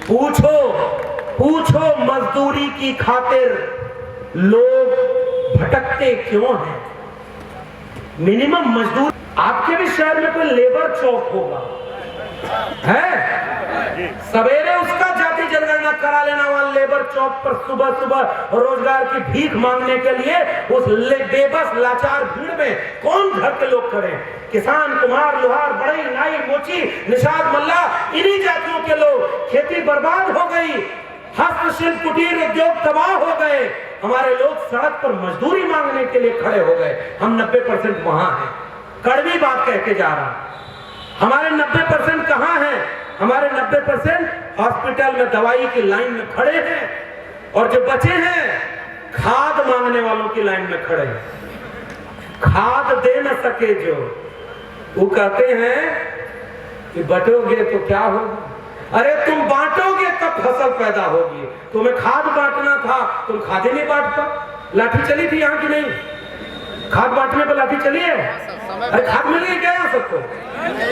पूछो पूछो मजदूरी की खातिर लोग भटकते क्यों हैं। मिनिमम मजदूर, आपके भी शहर में कोई लेबर चौक होगा, है? सवेरे उसका जाति जनगणना करा लेना, वहां लेबर चौक पर सुबह सुबह रोजगार की भीख मांगने के लिए उस बेबस लाचार भीड़ में कौन घर के लोग खड़े हैं? किसान, कुम्हार, लोहार, बढ़ई, नाई, मोची, निषाद, मल्ला, इन्हीं जातियों के लोग। खेती बर्बाद हो गई, हस्तशिल्प, कुटीर उद्योग तबाह हो गए, हमारे लोग सड़क पर मजदूरी मांगने के लिए खड़े हो गए। हम 90% वहां हैं। कड़वी बात कह के जा रहा, हमारे 90% कहां हैं? हमारे 90% हॉस्पिटल में दवाई की लाइन में खड़े हैं, और जो बचे हैं खाद मांगने वालों की लाइन में खड़े हैं। खाद दे न सके जो, वो कहते हैं कि बटोगे तो क्या होगा। अरे तुम बांटोगे तब फसल पैदा होगी। तुम्हें खाद बांटना था, तुम खाद ही नहीं बांट पा। लाठी चली थी यहाँ की नहीं? खाद बांटने पर लाठी चली है? अरे खाद मिल गई क्या यहाँ सबको?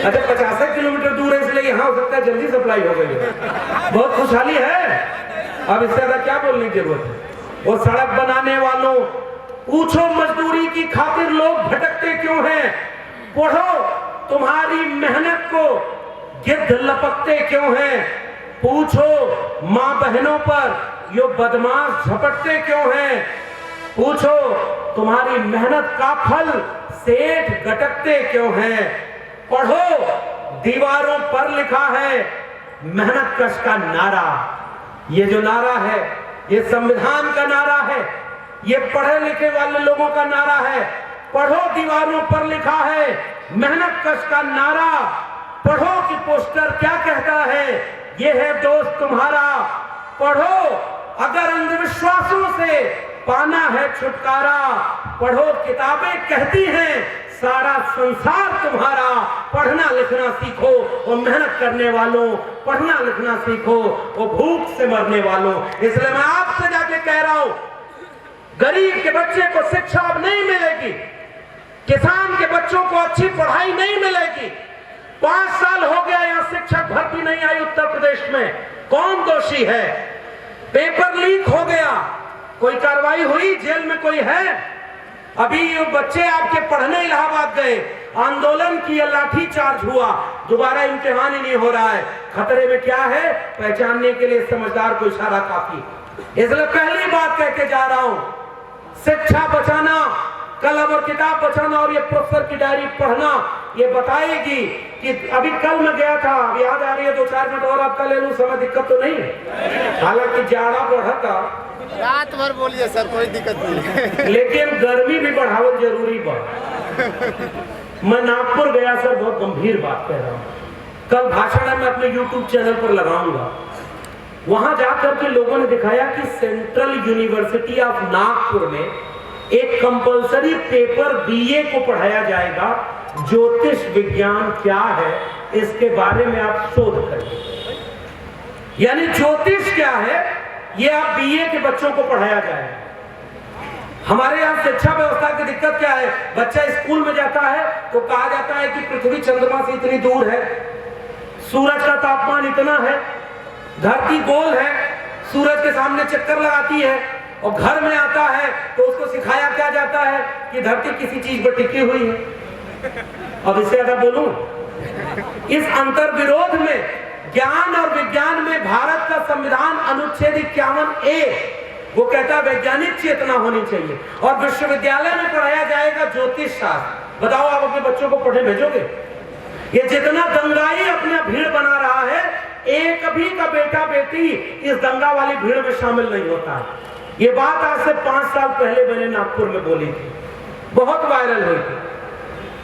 अच्छा 50 किलोमीटर दूर है, इसलिए यहाँ हो सकता है जल्दी सप्लाई हो गई है, बहुत खुशहाली है। अब इससे ज्यादा क्या बोलने की जरूरत है। वो सड़क बनाने वालों, पूछो मजदूरी की खातिर लोग भटकते क्यों हैं। पढ़ो, तुम्हारी मेहनत को गिद्ध लपकते क्यों हैं। पूछो माँ बहनों पर यो बदमाश झपटते क्यों हैं। पूछो तुम्हारी मेहनत का फल सेठ गटकते क्यों हैं। पढ़ो, दीवारों पर लिखा है मेहनत कश का नारा। ये जो नारा है ये संविधान का नारा है, ये पढ़े लिखे वाले लोगों का नारा है। पढ़ो, दीवारों पर लिखा है मेहनत कश का नारा। पढ़ो कि पोस्टर क्या कहता है, ये है दोस्त तुम्हारा। पढ़ो, अगर अंधविश्वासों से पाना है छुटकारा। पढ़ो, किताबें कहती हैं सारा संसार तुम्हारा। पढ़ना लिखना सीखो और मेहनत करने वालों, पढ़ना लिखना सीखो और भूख से मरने वालों। इसलिए मैं आपसे जाके कह रहा हूं, गरीब के बच्चे को शिक्षा अब नहीं मिलेगी, किसान के बच्चों को अच्छी पढ़ाई नहीं मिलेगी। 5 साल हो गया यहाँ शिक्षक भर्ती नहीं आई उत्तर प्रदेश में। कौन दोषी है? पेपर लीक हो गया, कोई कार्रवाई हुई? जेल में कोई है? अभी बच्चे आपके पढ़ने इलाहाबाद गए, आंदोलन किया, लाठी चार्ज हुआ, दोबारा इम्तिहान ही नहीं हो रहा है। खतरे में क्या है पहचानने के लिए समझदार को इशारा काफी। इसलिए पहली बात कह के जा रहा हूं, शिक्षा बचाना, कलम और किताब बचाना और ये प्रोफेसर की डायरी पढ़ना ये बताएगी कि अभी कल मैं गया था, याद आ रही है 2-4 मिनट और आपका ले लूं समय, दिक्कत तो नहीं है? हालांकि जाड़ा बढ़ा था, रात भर बोलिए सर, कोई दिक्कत नहीं, लेकिन गर्मी भी बढ़ावत जरूरी बा। मैं नागपुर गया सर, बहुत गंभीर बात कह रहा हूँ। कल भाषण मैं अपने YouTube चैनल पर लगाऊंगा। वहां जाकर के लोगों ने दिखाया कि सेंट्रल यूनिवर्सिटी ऑफ नागपुर में एक कंपलसरी पेपर BA को पढ़ाया जाएगा, ज्योतिष विज्ञान क्या है इसके बारे में आप शोध करिए। यानी ज्योतिष क्या है ये आप BA के बच्चों को पढ़ाया जाएगा। हमारे यहाँ शिक्षा व्यवस्था की दिक्कत क्या है? बच्चा स्कूल में जाता है तो कहा जाता है कि पृथ्वी चंद्रमा से इतनी दूर है, सूरज का तापमान इतना है, धरती गोल है, सूरज के सामने चक्कर लगाती है। और घर में आता है तो उसको सिखाया क्या जाता है कि धरती किसी चीज पर टिकी हुई है। अब इससे ज्यादा बोलूं, इस अंतर विरोध में ज्ञान और विज्ञान में भारत का संविधान अनुच्छेद 51A वो कहता है वैज्ञानिक चेतना होनी चाहिए और विश्वविद्यालय में पढ़ाया जाएगा ज्योतिष शास्त्र। बताओ आप अपने बच्चों को पढ़े भेजोगे? ये जितना दंगाई अपना भीड़ बना रहा है, एक भी का बेटा बेटी इस दंगा वाली भीड़ में शामिल नहीं होता है। ये बात आज से 5 साल पहले मैंने नागपुर में बोली थी, बहुत वायरल हुई थी।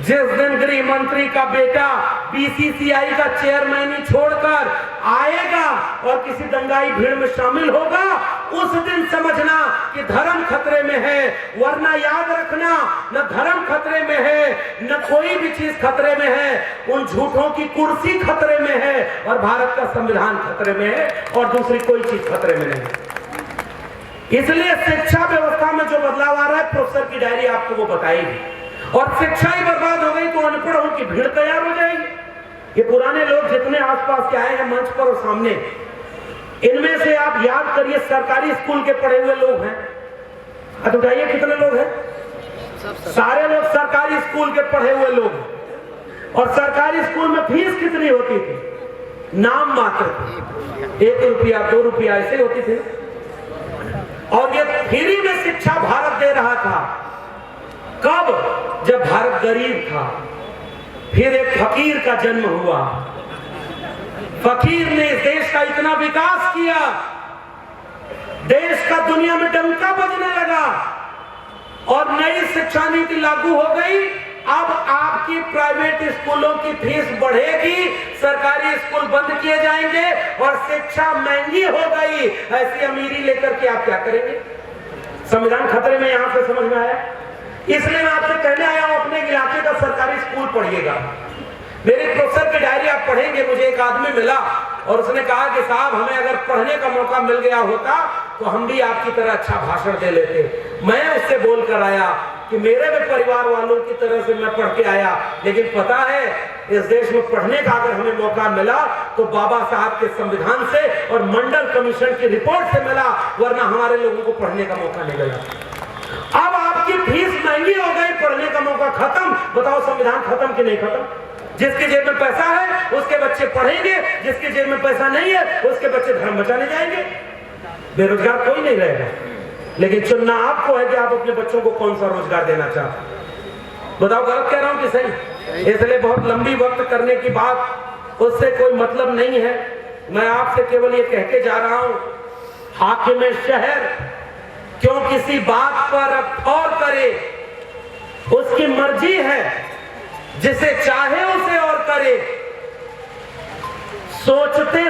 जिस दिन गृह मंत्री का बेटा BCCI का चेयरमैन ही छोड़कर आएगा और किसी दंगाई भीड़ में शामिल होगा, उस दिन समझना कि धर्म खतरे में है। वरना याद रखना, न धर्म खतरे में है, न कोई भी चीज खतरे में है। उन झूठों की कुर्सी खतरे में है और भारत का संविधान खतरे में है और दूसरी कोई चीज खतरे में नहीं। इसलिए शिक्षा व्यवस्था में जो बदलाव आ रहा है, प्रोफेसर की डायरी आपको वो बताएगी। और शिक्षा ही बर्बाद हो गई तो अनपढ़ों की भीड़ तैयार हो जाएगी। ये पुराने लोग जितने आसपास के आए हैं मंच पर और सामने, इनमें से आप याद करिए सरकारी स्कूल के पढ़े हुए लोग हैं, हाथ उठाइए कितने लोग हैं? सारे लोग सरकारी स्कूल के पढ़े हुए लोग हैं। और सरकारी स्कूल में फीस कितनी होती थी? नाम मात्र थी, 1 रुपया 2 रुपया ऐसे होती थी। और ये फ्री में शिक्षा भारत दे रहा था। कब? जब भारत गरीब था। फिर एक फकीर का जन्म हुआ। फकीर ने इस देश का इतना विकास किया, देश का दुनिया में डंका बजने लगा और नई शिक्षा नीति लागू हो गई। अब आपकी प्राइवेट स्कूलों की फीस बढ़ेगी, सरकारी स्कूल बंद किए जाएंगे और शिक्षा महंगी हो गई। ऐसी अमीरी लेकर के आप क्या करेंगे? संविधान खतरे में, यहां से समझ में आया। इसलिए मैं आपसे कहने आया हूं, अपने इलाके का सरकारी स्कूल पढ़िएगा। मेरे प्रोफेसर की डायरी आप पढ़ेंगे, मुझे एक आदमी मिला और उसने कहा कि साहब हमें अगर पढ़ने का मौका मिल गया होता तो हम भी आपकी तरह अच्छा भाषण दे लेते। मैं उससे बोलकर आया कि मेरे भी परिवार वालों की तरह से मैं पढ़ के आया, लेकिन पता है इस देश में पढ़ने का अगर हमें मौका मिला तो बाबा साहब के संविधान से और मंडल कमीशन की रिपोर्ट से मिला, वरना हमारे लोगों को पढ़ने का मौका नहीं मिला। अब आपकी फीस महंगी हो गई, पढ़ने का मौका खत्म। बताओ संविधान खत्म कि नहीं खत्म? जिसके जेब में पैसा है उसके बच्चे पढ़ेंगे, जिसके जेब में पैसा नहीं है उसके बच्चे धर्म बचाने जाएंगे। बेरोजगार कोई नहीं रहेगा, लेकिन चुनना आपको है कि आप अपने बच्चों को कौन सा रोजगार देना चाहते। बताओ गलत कह रहा हूं कि सही? इसलिए बहुत लंबी वक्त करने की बात, उससे कोई मतलब नहीं है। मैं आपसे केवल ये कह के जा रहा हूं, हाकिम शहर क्यों किसी बात पर और करे, उसकी मर्जी है, जिसे चाहे उसे और करे। सोचते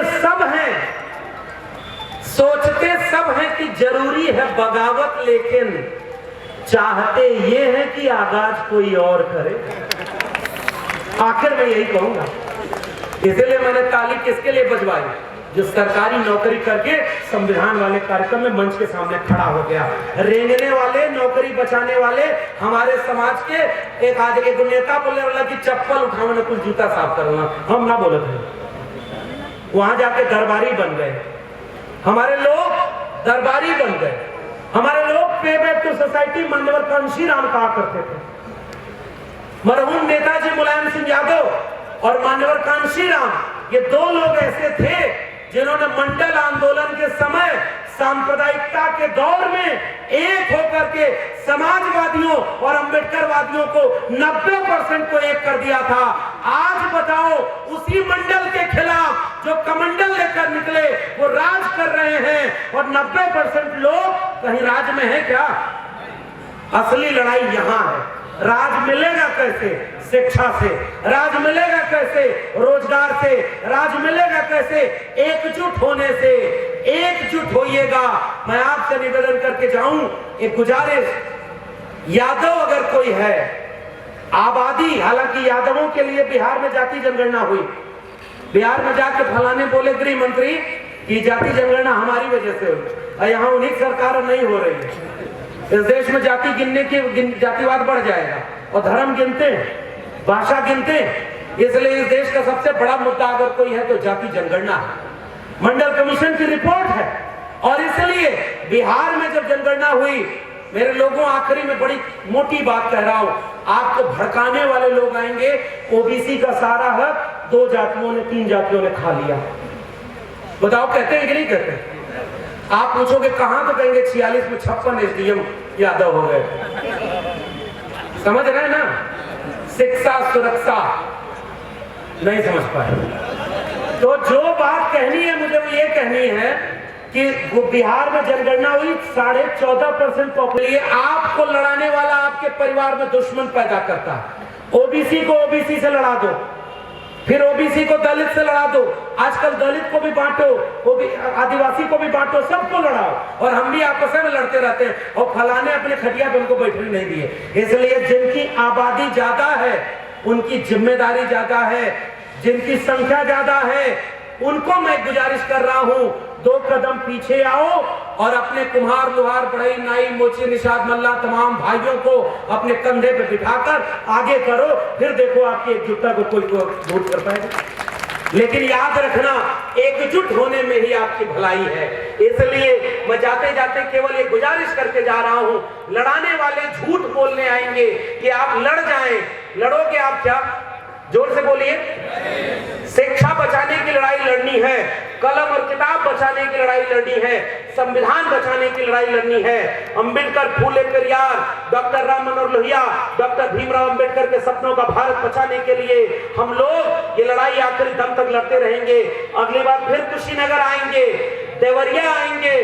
सब हैं कि जरूरी है बगावत, लेकिन चाहते ये है कि आगाज कोई और करे। आखिर मैं यही कहूंगा, इसलिए मैंने ताली किसके लिए बजवाई? जो सरकारी नौकरी करके संविधान वाले कार्यक्रम में मंच के सामने खड़ा हो गया। रेंगने वाले, नौकरी बचाने वाले हमारे समाज के एक नेता बोले वाला कि चप्पल उठाओ ना, कुछ जूता साफ करना, हम ना बोले थे। वहां जाके दरबारी बन गए, हमारे लोग दरबारी बन गए। हमारे लोग पे बैक टू सोसाइटी मान्यवर कांशीराम कहा करते थे। मरहूम नेताजी मुलायम सिंह यादव और मान्यवर कांशीराम, ये 2 लोग ऐसे थे जिन्होंने मंडल आंदोलन के समय सांप्रदायिकता के दौर में एक होकर के समाजवादियों और अंबेडकरवादियों को 90% को एक कर दिया था। आज बताओ, उसी मंडल के खिलाफ जो कमंडल लेकर निकले वो राज कर रहे हैं और 90% लोग कहीं राज में है क्या? असली लड़ाई यहां है। राज मिलेगा कैसे? शिक्षा से। राज मिलेगा कैसे? रोजगार से। राज मिलेगा कैसे? एकजुट होने से। एकजुट होइएगा। मैं आपसे निवेदन करके जाऊं, एक गुजारिश, यादव अगर कोई है, आबादी, हालांकि यादवों के लिए बिहार में जाति जनगणना हुई, बिहार में जाके फलाने बोले गृह मंत्री कि जाति जनगणना हमारी वजह से हुई, और यहाँ उन्हीं सरकार नहीं हो रही है। इस देश में जाति गिनने की जातिवाद बढ़ जाएगा और धर्म गिनते हैं, भाषा गिनते हैं। इसलिए इस देश का सबसे बड़ा मुद्दा अगर कोई है तो जाति जनगणना है, मंडल कमीशन की रिपोर्ट है। और इसलिए बिहार में जब जनगणना हुई, मेरे लोगों, आखिरी में बड़ी मोटी बात कह रहा हूं, आपको भड़काने वाले लोग आएंगे। ओबीसी का सारा हक 2 जातियों ने, 3 जातियों ने खा लिया। बताओ कहते हैं कि नहीं कहते? आप पूछोगे कहां, तो कहेंगे 46 में 56 एसडीएम यादव हो गए। समझ रहे हैं ना? शिक्षा सुरक्षा नहीं समझ पाए। तो जो बात कहनी है मुझे वो ये कहनी है कि बिहार में जनगणना हुई, 14.5% पॉपुलेशन। आपको लड़ाने वाला आपके परिवार में दुश्मन पैदा करता है। ओबीसी को ओबीसी से लड़ा दो, फिर ओबीसी को दलित से लड़ा दो, आजकल दलित को भी बांटो, आदिवासी को भी बांटो, सबको लड़ाओ, और हम भी आपस में लड़ते रहते हैं। और फलाने अपने खटिया पे उनको बैठने नहीं दिए। इसलिए जिनकी आबादी ज्यादा है उनकी जिम्मेदारी ज्यादा है, जिनकी संख्या ज्यादा है उनको मैं गुजारिश कर रहा हूं, 2 कदम पीछे आओ और अपने कुम्हार, लोहार, बढ़ई, नाई, मोची, निषाद, मल्ला तमाम भाइयों को अपने कंधे पे बिठाकर आगे करो। फिर देखो आपकी एकजुटता को कोई वोट कर पाएगा। लेकिन याद रखना, एकजुट होने में ही आपकी भलाई है। इसलिए मैं जाते जाते केवल ये गुजारिश करके जा रहा हूं, लड़ाने वाले झूठ बोलने आएंगे कि आप लड़ जाएं। लड़ोगे आप क्या? जोर से बोलिए। शिक्षा बचाने की लड़ाई लड़नी है, कलम और किताब बचाने की लड़ाई लड़नी है, संविधान बचाने की लड़ाई लड़नी है। अंबेडकर, फूले पेरियार, डॉक्टर राम मनोहर लोहिया, डॉक्टर भीमराव अंबेडकर के सपनों का भारत बचाने के लिए हम लोग ये लड़ाई आखिरी दम तक लड़ते रहेंगे। अगली बार फिर कुशीनगर आएंगे, देवरिया आएंगे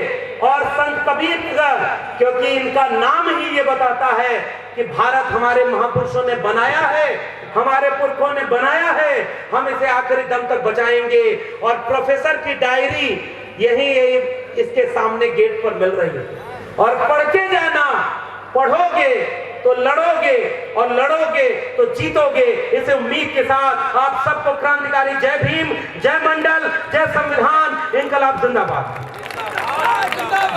और संत कबीर नगर, क्योंकि इनका नाम ही ये बताता है कि भारत हमारे महापुरुषों ने बनाया है, हमारे पुरखों ने बनाया है, हम इसे आखिरी दम तक बचाएंगे। और प्रोफेसर की डायरी यही इसके सामने गेट पर मिल रही है, और पढ़ के जाना। पढ़ोगे तो लड़ोगे, और लड़ोगे तो जीतोगे। इस उम्मीद के साथ आप सबको क्रांतिकारी जय भीम, जय मंडल, जय संविधान, इनकलाब जिंदाबाद।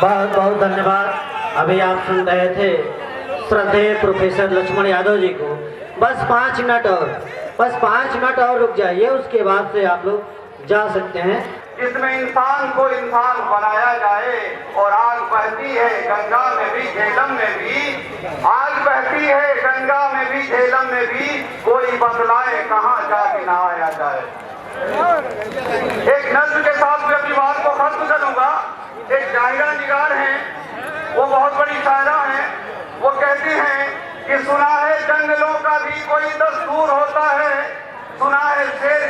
बहुत बहुत धन्यवाद। अभी आप सुन रहे थे श्रद्धेय प्रोफेसर लक्ष्मण यादव जी को। बस 5 मिनट और, बस 5 मिनट और रुक जाइए, उसके बाद से आप लोग जा सकते हैं। जिसमें इंसान को इंसान बनाया जाए। और आग बहती है गंगा में भी, झेलम में भी, आग बहती है गंगा में भी, झेलम में भी, कोई बतलाए कहाँ जाके नहाया जाए। एक नज्म के साथ मैं अपनी बात को खत्म करूंगा। एक शायरा निगार हैं, वो बहुत बड़ी शायरा हैं। वो कहती हैं कि सुना है जंगलों का भी कोई दस्तूर होता है, सुना है शेर